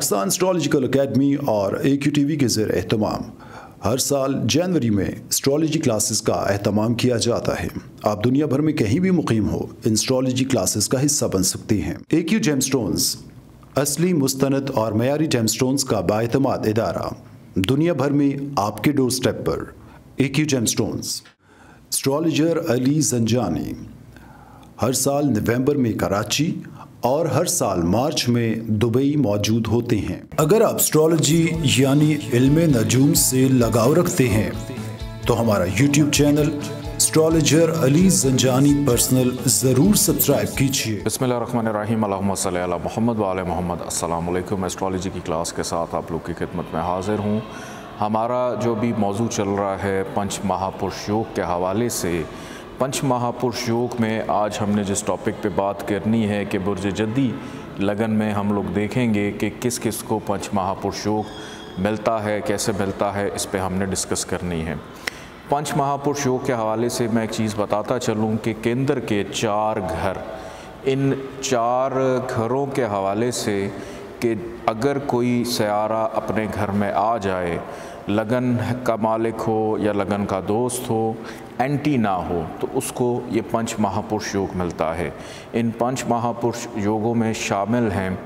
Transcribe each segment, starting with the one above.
Pakistan astrological academy और AQ TV के ज़ेर एहतमाम हर साल जनवरी में एस्ट्रोलॉजी क्लासेस का एहतमाम किया जाता है। आप दुनिया भर में कहीं भी मुकीम हो, इन एस्ट्रोलॉजी क्लासेस का हिस्सा बन सकते हैं। AQ जेमस्टोन्स असली, मुस्तनद और मयारी जेमस्टोन्स का बाएतमाद इदारा, दुनिया भर में आपके डोर स्टेप पर। AQ gemstones. Astrologer Ali Zanjani हर साल नवंबर में कराची और हर साल मार्च में दुबई मौजूद होते हैं। अगर आप एस्ट्रोलॉजी यानी इल्म नजूम से लगाव रखते हैं तो हमारा YouTube channel astrologer Ali Zanjani personal ज़रूर सब्सक्राइब कीजिए। बिस्मिल्लाहिर्रहमानिर्रहीम, अल्लाहुम्मा सल्ली अला मुहम्मद व आले मुहम्मद। अस्सलाम वालेकुम। एस्ट्रोलॉजी की क्लास के साथ आप लोग की खिदमत में हाजिर हूँ। हमारा जो भी मौजू चल रहा है पंच महापुरुष योग के हवाले से, पंच महापुरुष योग में आज हमने जिस टॉपिक पे बात करनी है कि बुर्ज जद्दी लगन में हम लोग देखेंगे कि किस किस को पंच महापुरुष योग मिलता है, कैसे मिलता है, इस पे हमने डिस्कस करनी है। पंच महापुरुष योग के हवाले से मैं एक चीज़ बताता चलूँ कि केंद्र के 4 घर, इन 4 घरों के हवाले से कि अगर कोई सयारा अपने घर में आ जाए, लगन का मालिक हो या लगन का दोस्त हो, एंटी ना हो, तो उसको ये पंच महापुरुष योग मिलता है। इन पंच महापुरुष योगों में शामिल हैं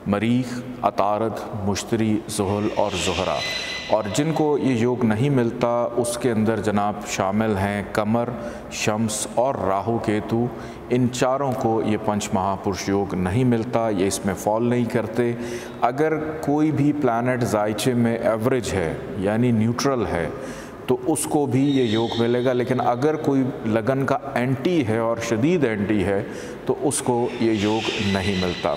मरीख, अतारद, मुश्तरी, ज़ुहल और ज़ुहरा। और जिनको ये योग नहीं मिलता उसके अंदर जनाब शामिल हैं कमर, शम्स और राहु केतु। इन चारों को ये पंच महापुरुष योग नहीं मिलता, ये इसमें फॉल नहीं करते। अगर कोई भी प्लैनेट ज़ायचे में एवरेज है यानी न्यूट्रल है तो उसको भी ये योग मिलेगा, लेकिन अगर कोई लगन का एंटी है और शदीद एंटी है तो उसको ये योग नहीं मिलता।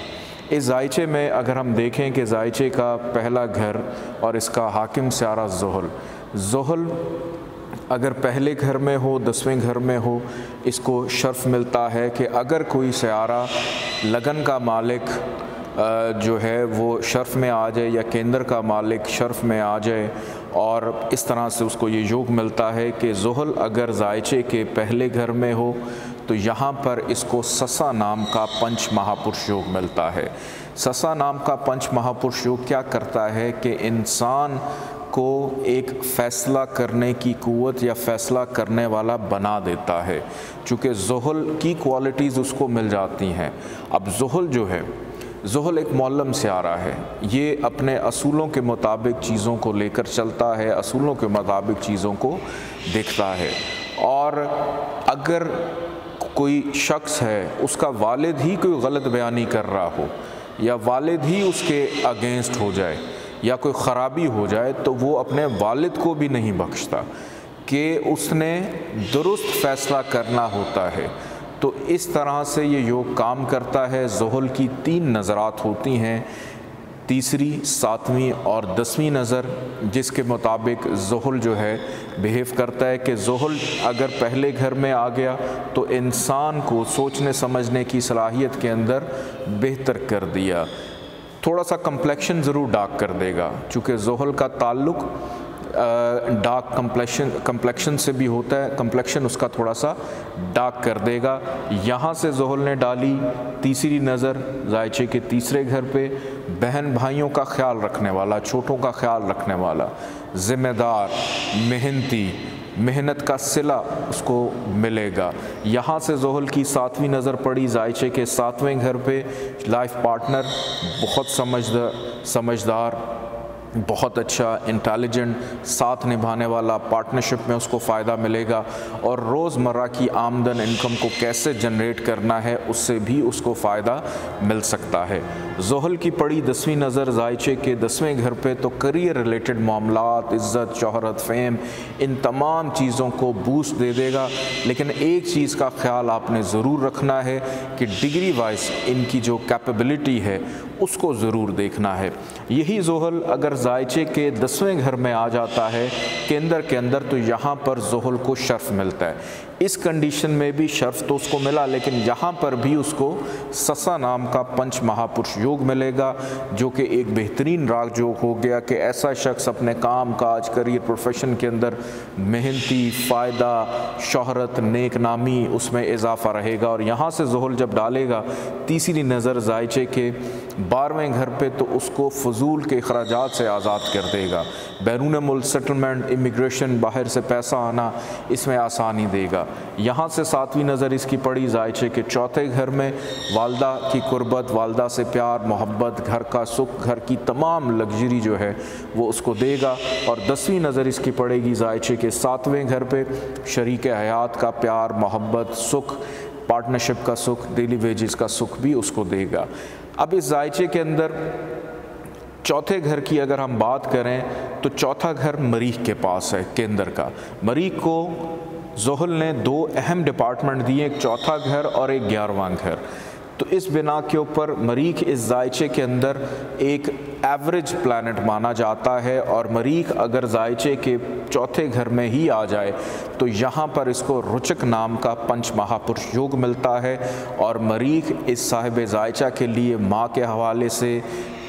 इस ज़ायचे में अगर हम देखें कि ज़ायचे का पहला घर और इसका हाकिम स्यारा ज़ुहल अगर पहले घर में हो, 10वें घर में हो, इसको शर्फ मिलता है कि अगर कोई स्यारा लगन का मालिक जो है वो शर्फ में आ जाए या केंद्र का मालिक शर्फ में आ जाए, और इस तरह से उसको ये योग मिलता है कि ज़ुहल अगर ज़ायचे के पहले घर में हो तो यहाँ पर इसको ससा नाम का पंच महापुरुष योग मिलता है। ससा नाम का पंच महापुरुष योग क्या करता है कि इंसान को एक फ़ैसला करने की क़ुव्वत या फ़ैसला करने वाला बना देता है, चूँकि ज़ुहल की क्वालिटीज़ उसको मिल जाती हैं। अब ज़ुहल जो है, ज़ुहल एक मौल्लम स्यारा है, ये अपने असूलों के मुताबिक चीज़ों को लेकर चलता है, असूलों के मुताबिक चीज़ों को देखता है। और अगर कोई शख्स है उसका वालिद ही कोई गलत बयानी कर रहा हो या वालिद ही उसके अगेंस्ट हो जाए या कोई ख़राबी हो जाए तो वो अपने वालिद को भी नहीं बख्शता कि उसने दुरुस्त फ़ैसला करना होता है। तो इस तरह से ये योग काम करता है। ज़ुहल की 3 नज़रात होती हैं, तीसरी, 7वीं और 10वीं नज़र, जिसके मुताबिक ज़ुहल जो है बिहेव करता है कि ज़ुहल अगर पहले घर में आ गया तो इंसान को सोचने समझने की सलाहियत के अंदर बेहतर कर दिया। थोड़ा सा कम्प्लेक्शन ज़रूर डार्क कर देगा, चूँकि ज़ुहल का ताल्लुक़ डार्क कम्प्लेक्शन से भी होता है, कम्प्लेक्शन उसका थोड़ा सा डार्क कर देगा। यहाँ से ज़ुहल ने डाली तीसरी नज़र ज़ायचे के तीसरे घर पे, बहन भाइयों का ख्याल रखने वाला, छोटों का ख्याल रखने वाला, ज़िम्मेदार, मेहनती, मेहनत का सिला उसको मिलेगा। यहाँ से ज़ुहल की 7वीं नज़र पड़ी ज़ायचे के 7वें घर पे, लाइफ पार्टनर बहुत समझदार, बहुत अच्छा, इंटेलिजेंट, साथ निभाने वाला, पार्टनरशिप में उसको फ़ायदा मिलेगा। और रोज़मर्रा की आमदन, इनकम को कैसे जनरेट करना है उससे भी उसको फ़ायदा मिल सकता है। ज़ुहल की पड़ी 10वीं नज़र ज़ायचे के 10वें घर पे, तो करियर रिलेटेड मामलात, इज़्ज़त, शोहरत, फ़ेम, इन तमाम चीज़ों को बूस्ट दे देगा। लेकिन एक चीज़ का ख्याल आपने ज़रूर रखना है कि डिग्री वाइज इनकी जो कैपेबिलिटी है उसको ज़रूर देखना है। यही ज़ुहल अगर जायचे के 10वें घर में आ जाता है केंद्र के अंदर, तो यहाँ पर ज़ुहल को शर्फ मिलता है। इस कंडीशन में भी शर्फ तो उसको मिला, लेकिन यहाँ पर भी उसको ससा नाम का पंच महापुरुष योग मिलेगा, जो कि एक बेहतरीन राग योग हो गया कि ऐसा शख्स अपने काम काज, करियर, प्रोफेशन के अंदर मेहनती, फ़ायदा, शोहरत, नेक नामी, उसमें इजाफा रहेगा। और यहाँ से ज़ुहल जब डालेगा तीसरी नज़र जायचे के 12वें घर पे, तो उसको फजूल के अखराजात से आज़ाद कर देगा। बैरून मुल्क सेटलमेंट, इमिग्रेशन, बाहर से पैसा आना, इसमें आसानी देगा। यहाँ से 7वीं नज़र इसकी पड़ी जायचे के 4थे घर में, वालदा की कुर्बत, वालदा से प्यार, मोहब्बत, घर का सुख, घर की तमाम लग्जरी जो है वो उसको देगा। और 10वीं नज़र इसकी पड़ेगी जायचे के 7वें घर पे, शरीक हयात का प्यार, मोहब्बत, सुख, पार्टनरशिप का सुख, डेली वेजेस का सुख भी उसको देगा। अब इस जायचे के अंदर चौथे घर की अगर हम बात करें तो चौथा घर मरीख के पास है, केंद्र का। मरीख को ज़ुहल ने 2 अहम डिपार्टमेंट दिए, एक चौथा घर और एक 11वां घर। तो इस बिना के ऊपर मरीख इस जायचे के अंदर एक एवरेज प्लैनेट माना जाता है, और मरीख अगर जायचे के चौथे घर में ही आ जाए तो यहाँ पर इसको रुचक नाम का पंच महापुरुष योग मिलता है। और मरीख इस साहिब जायचा के लिए माँ के हवाले से,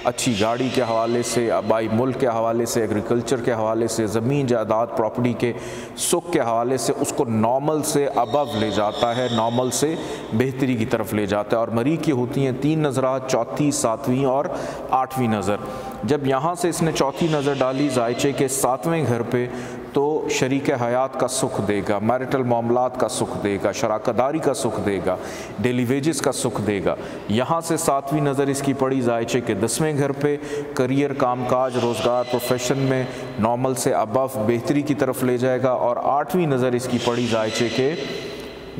अच्छी गाड़ी के हवाले से, आबाई मुल्क के हवाले से, एग्रीकल्चर के हवाले से, ज़मीन जायदाद प्रॉपर्टी के सुख के हवाले से उसको नॉर्मल से अबव ले जाता है, नॉर्मल से बेहतरी की तरफ ले जाता है। और मरीख की होती हैं 3 नज़रात, चौथी, 7वीं और 8वीं नज़र। जब यहाँ से इसने चौथी नज़र डाली जायचे के 7वें घर पे, तो शरीक हयात का सुख देगा, मैरिटल मामलात का सुख देगा, शराकदारी का सुख देगा, डेली वेजेस का सुख देगा। यहाँ से 7वीं नज़र इसकी पड़ी जायचे के 10वें घर पे, करियर, कामकाज, रोज़गार, प्रोफेशन में नॉर्मल से अबव बेहतरी की तरफ ले जाएगा। और 8वीं नज़र इसकी पड़ी जायचे के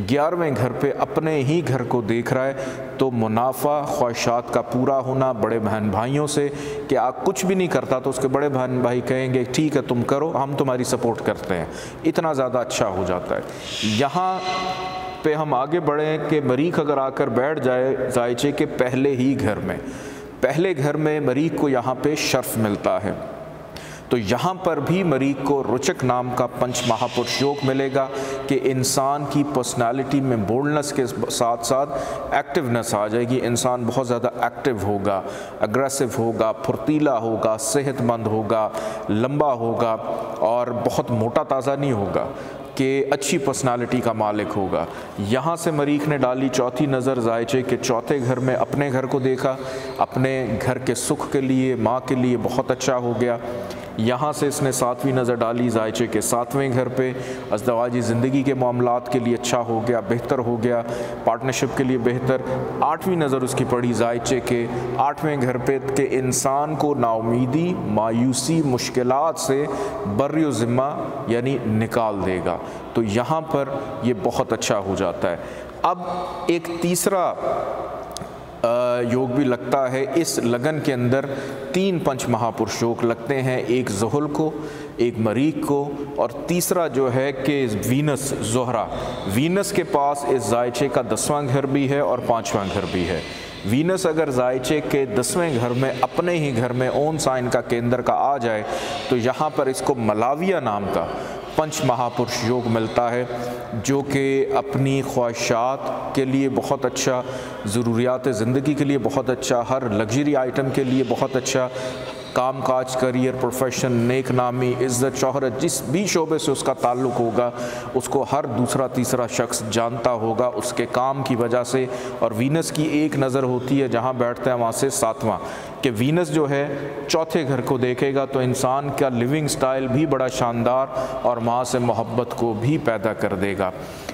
11वें घर पे, अपने ही घर को देख रहा है, तो मुनाफा, ख्वाहिशात का पूरा होना, बड़े बहन भाइयों से कि आप कुछ भी नहीं करता तो उसके बड़े बहन भाई कहेंगे ठीक है तुम करो, हम तुम्हारी सपोर्ट करते हैं, इतना ज़्यादा अच्छा हो जाता है। यहाँ पे हम आगे बढ़ें कि मरीख अगर आकर बैठ जाए जायचे के पहले ही घर में, पहले घर में मरीख को यहाँ पे शर्फ मिलता है, तो यहाँ पर भी मरीख को रुचक नाम का पंच महापुरुष योग मिलेगा कि इंसान की पर्सनालिटी में बोल्डनेस के साथ साथ एक्टिवनेस आ जाएगी। इंसान बहुत ज़्यादा एक्टिव होगा, अग्रेसिव होगा, फुर्तीला होगा, सेहतमंद होगा, लंबा होगा और बहुत मोटा ताज़ा नहीं होगा, कि अच्छी पर्सनालिटी का मालिक होगा। यहाँ से मरीख ने डाली चौथी नज़र जायचे के चौथे घर में, अपने घर को देखा, अपने घर के सुख के लिए, माँ के लिए बहुत अच्छा हो गया। यहाँ से इसने 7वीं नज़र डाली जायचे के 7वें घर पे, अज़दवाजी ज़िंदगी के मामलात के लिए अच्छा हो गया, बेहतर हो गया, पार्टनरशिप के लिए बेहतर। 8वीं नज़र उसकी पड़ी जायचे के 8वें घर पे कि इंसान को नाउमीदी, मायूसी, मुश्किलात से बर्र ज़िम्मा यानी निकाल देगा। तो यहाँ पर ये बहुत अच्छा हो जाता है। अब एक तीसरा योग भी लगता है इस लगन के अंदर, 3 पंच महापुरुष योग लगते हैं, एक ज़ुहल को, एक मरीख को, और तीसरा जो है कि वीनस, ज़ोहरा। वीनस के पास इस जायचे का 10वां घर भी है और 5वां घर भी है। वीनस अगर जायचे के 10वें घर में, अपने ही घर में ओन साइन का केंद्र का आ जाए, तो यहाँ पर इसको मलाविया नाम का पंच महापुरुष योग मिलता है, जो कि अपनी ख्वाहिशात के लिए बहुत अच्छा, ज़रूरियात ज़िंदगी के लिए बहुत अच्छा, हर लग्जरी आइटम के लिए बहुत अच्छा, काम काज, करियर, प्रोफेशन, नेक नामी, इज़्ज़त, शोहरत, जिस भी शोबे से उसका ताल्लुक़ होगा उसको हर दूसरा तीसरा शख्स जानता होगा उसके काम की वजह से। और वीनस की एक नज़र होती है जहाँ बैठता है वहाँ से 7वां, कि वीनस जो है चौथे घर को देखेगा तो इंसान का लिविंग स्टाइल भी बड़ा शानदार और माँ से मोहब्बत को भी पैदा कर देगा।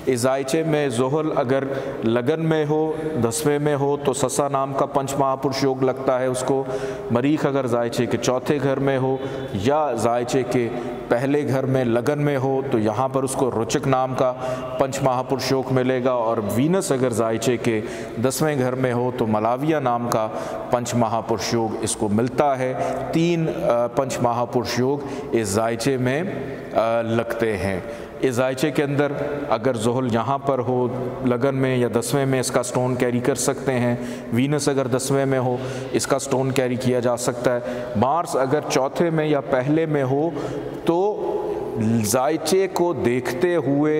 इस जायचे में ज़ुहल अगर लगन में हो, 10वें में हो, तो ससा नाम का पंच महापुरुष योग लगता है उसको। मरीख अगर जायचे के चौथे घर में हो या जायचे के पहले घर में लगन में हो, तो यहाँ पर उसको रुचक नाम का पंच महापुरुष योग मिलेगा। और वीनस अगर जायचे के 10वें घर में हो तो मलाविया नाम का पंच महापुरुष योग इसको मिलता है। 3 पंच महापुरुष योग इस जायचे में लगते हैं। इस जायचे के अंदर अगर ज़ोहल यहाँ पर हो लगन में या 10वें में, इसका स्टोन कैरी कर सकते हैं। वीनस अगर 10वें में हो, इसका स्टोन कैरी किया जा सकता है। मार्स अगर चौथे में या पहले में हो तो जायचे को देखते हुए,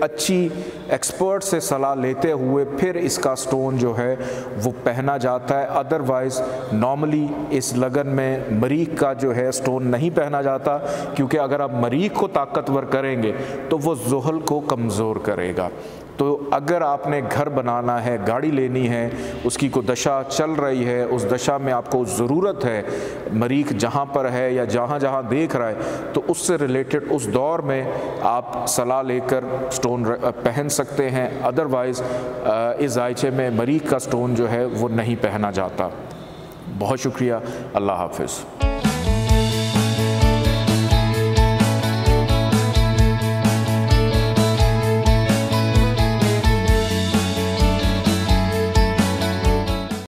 अच्छी एक्सपर्ट से सलाह लेते हुए फिर इसका स्टोन जो है वो पहना जाता है। अदरवाइज़ नॉर्मली इस लगन में मरीख का जो है स्टोन नहीं पहना जाता, क्योंकि अगर आप मरीख को ताकतवर करेंगे तो वो ज़ोहल को कमज़ोर करेगा। तो अगर आपने घर बनाना है, गाड़ी लेनी है, उसकी कोई दशा चल रही है, उस दशा में आपको ज़रूरत है, मरीख जहाँ पर है या जहाँ जहाँ देख रहा है, तो उससे रिलेटेड उस दौर में आप सलाह लेकर स्टोन पहन सकते हैं। अदरवाइज़ इस जायचे में मरीख का स्टोन जो है वो नहीं पहना जाता। बहुत शुक्रिया। अल्लाह हाफ़िज़।